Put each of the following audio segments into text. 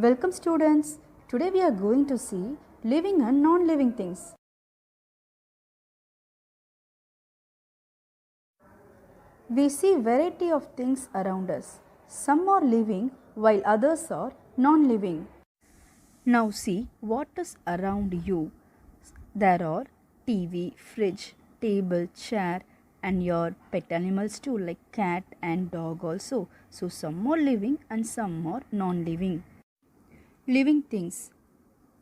Welcome students. Today we are going to see living and non-living things. We see variety of things around us. Some are living while others are non-living. Now see what is around you. There are TV, fridge, table, chair and your pet animals too like cat and dog also. So some are living and some are non-living. Living things.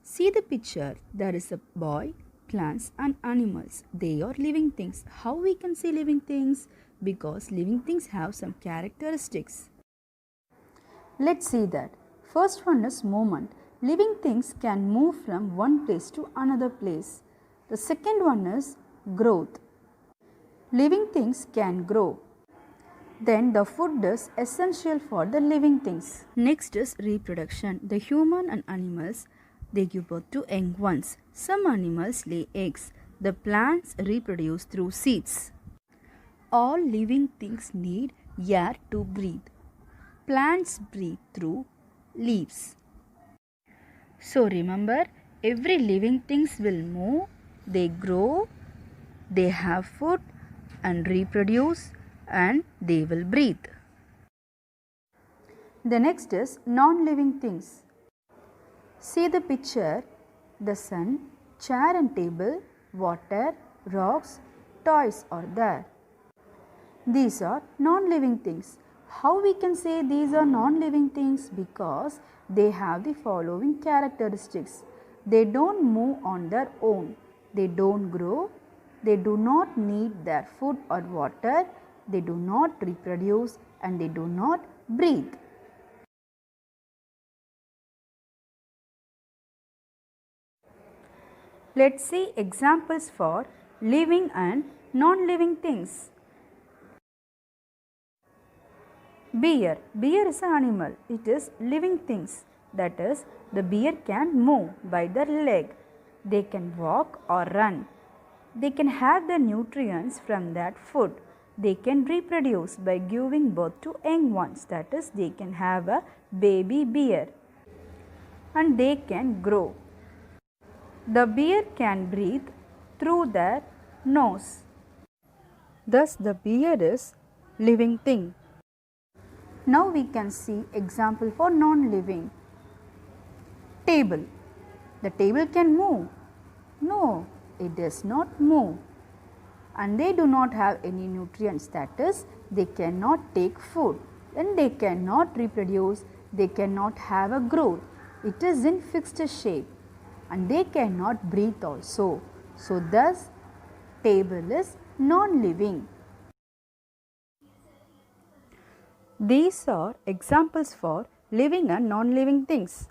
See the picture. There is a boy, plants and animals. They are living things. How we can see living things? Because living things have some characteristics. Let's see that. First one is movement. Living things can move from one place to another place. The second one is growth. Living things can grow. Then the food is essential for the living things. Next is reproduction. The human and animals, they give birth to young ones. Some animals lay eggs. The plants reproduce through seeds. All living things need air to breathe. Plants breathe through leaves. So remember, every living things will move, they grow, they have food and reproduce and they will breathe. The next is non-living things. See the picture. The sun, chair and table, water, rocks, toys are there. These are non-living things. How we can say these are non-living things? Because they have the following characteristics. They don't move on their own. They don't grow. They do not need their food or water. They do not reproduce and they do not breathe. Let's see examples for living and non-living things. Bear. Bear is an animal. It is living things. That is, the bear can move by their leg. They can walk or run. They can have the nutrients from that food. They can reproduce by giving birth to young ones. That is, they can have a baby bear. And they can grow. The bear can breathe through their nose. Thus, the bear is living thing. Now we can see example for non-living. Table. The table can move. No, it does not move. And they do not have any nutrients, that is, they cannot take food and they cannot reproduce, they cannot have a growth. It is in fixed shape and they cannot breathe also. So thus table is non-living. These are examples for living and non-living things.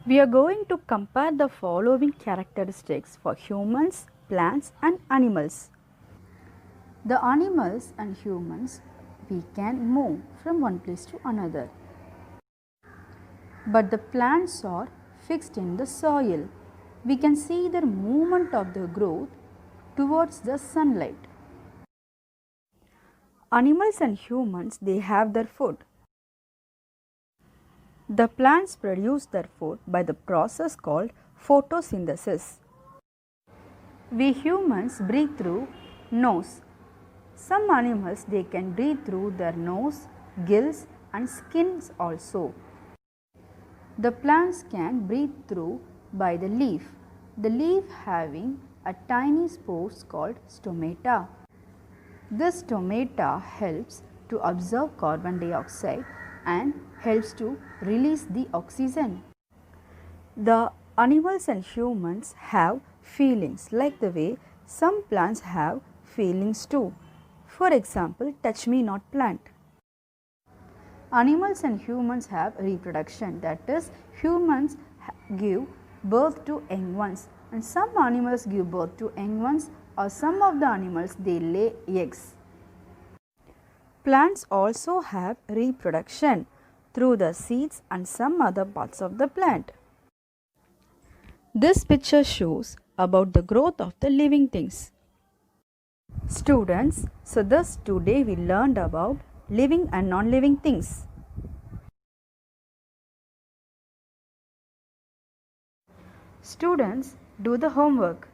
We are going to compare the following characteristics for humans, plants and animals. The animals and humans, we can move from one place to another. But the plants are fixed in the soil. We can see the movement of the growth towards the sunlight. Animals and humans, they have their food. The plants produce their food by the process called photosynthesis. We humans breathe through nose. Some animals, they can breathe through their nose, gills and skins also. The plants can breathe through by the leaf. The leaf having a tiny spores called stomata. This stomata helps to absorb carbon dioxide and helps to release the oxygen. The animals and humans have feelings like the way some plants have feelings too. For example, touch me not plant. Animals and humans have reproduction, that is, humans give birth to young ones and some animals give birth to young ones or some of the animals they lay eggs. Plants also have reproduction through the seeds and some other parts of the plant. This picture shows about the growth of the living things. Students, so thus today we learned about living and non-living things. Students, do the homework.